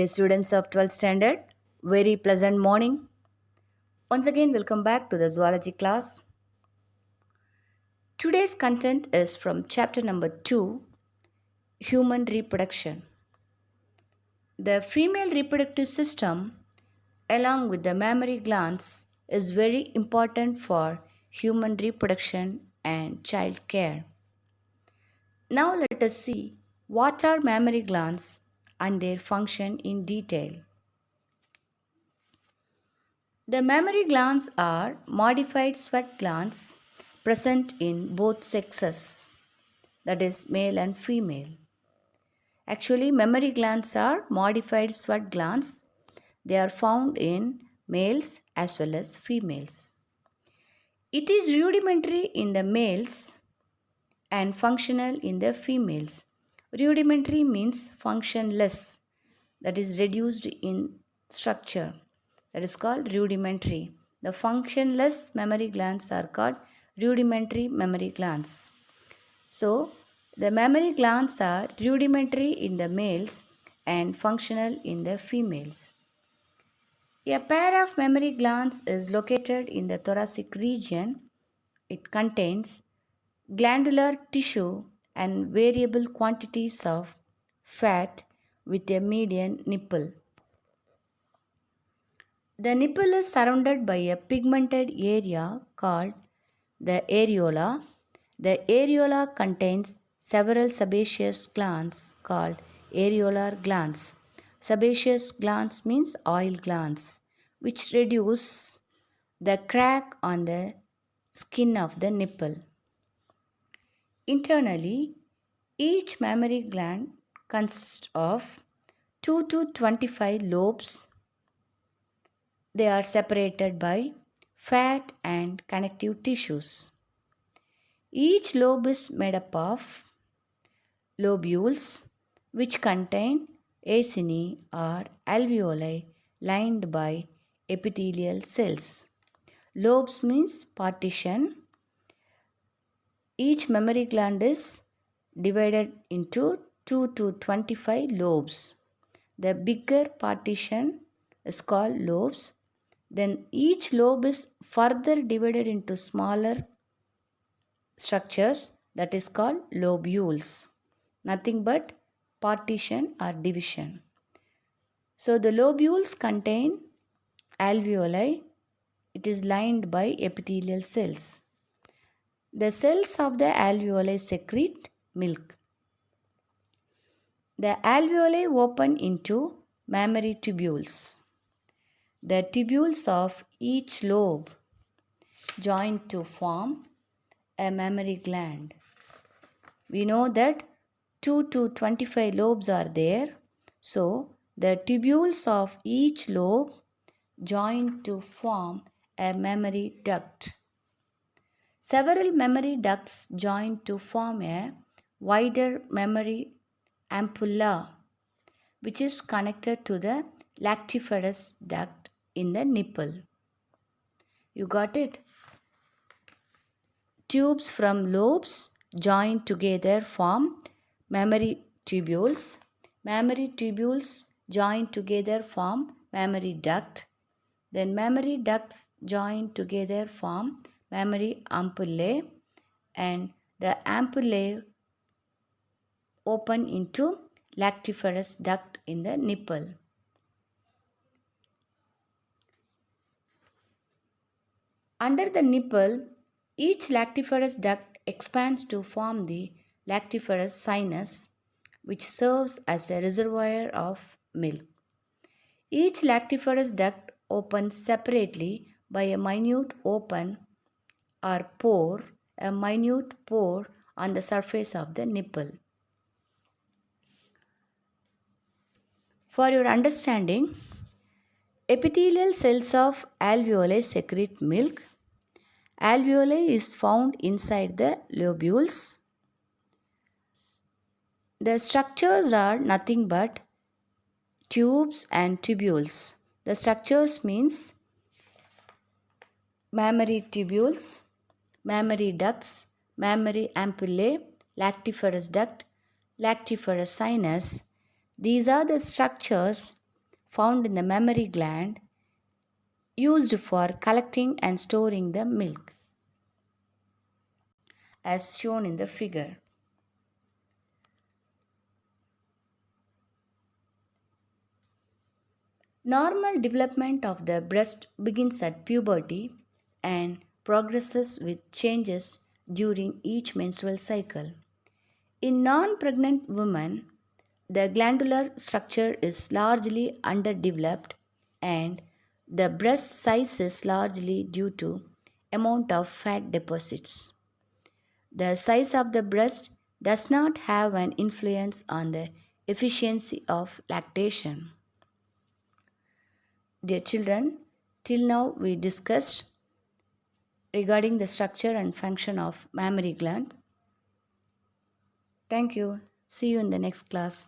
Dear students of 12th standard, very pleasant morning. Once again, welcome back to the zoology class. Today's content is from chapter number 2, Human Reproduction. The female reproductive system, along with the mammary glands, is very important for human reproduction and child care. Now, let us see what are mammary glands and their function in detail. The mammary glands are modified sweat glands present in both sexes, that is, male and female. Actually, mammary glands are modified sweat glands. They are found in males as well as females. It is rudimentary in the males and functional in the females. Rudimentary means functionless, that is reduced in structure. That is called rudimentary. The functionless mammary glands are called rudimentary mammary glands. So, the mammary glands are rudimentary in the males and functional in the females. A pair of mammary glands is located in the thoracic region. It contains glandular tissue and variable quantities of fat with a median nipple. The nipple is surrounded by a pigmented area called the areola. The areola contains several sebaceous glands called areolar glands. Sebaceous glands means oil glands, which reduce the crack on the skin of the nipple. Internally, each mammary gland consists of 2 to 25 lobes. They are separated by fat and connective tissues. Each lobe is made up of lobules which contain acini or alveoli lined by epithelial cells. Lobes means partition. Each mammary gland is divided into 2 to 25 lobes. The bigger partition is called lobes. Then each lobe is further divided into smaller structures, that is called lobules. Nothing but partition or division. So the lobules contain alveoli. It is lined by epithelial cells. The cells of the alveoli secrete milk. The alveoli open into mammary tubules. The tubules of each lobe join to form a mammary gland. We know that 2 to 25 lobes are there. So, the tubules of each lobe join to form a mammary duct. Several mammary ducts join to form a wider mammary ampulla, which is connected to the lactiferous duct in the nipple. You got it? Tubes from lobes join together form mammary tubules. Mammary tubules join together form mammary duct. Then mammary ducts join together form mammary ampullae, and the ampullae open into lactiferous duct in the nipple. Under the nipple, each lactiferous duct expands to form the lactiferous sinus, which serves as a reservoir of milk. Each lactiferous duct opens separately by a minute open or pore, a minute pore on the surface of the nipple. For your understanding, epithelial cells of alveoli secrete milk. Alveoli is found inside the lobules. The structures are nothing but tubes and tubules. The structures means mammary tubules, mammary ducts, mammary ampullae, lactiferous duct, lactiferous sinus. These are the structures found in the mammary gland used for collecting and storing the milk, as shown in the figure. Normal development of the breast begins at puberty and progresses with changes during each menstrual cycle. In non pregnant women, the glandular structure is largely underdeveloped and the breast size is largely due to amount of fat deposits. The size of the breast does not have an influence on the efficiency of lactation. Dear children, till now we discussed regarding the structure and function of mammary gland. Thank you. See you in the next class.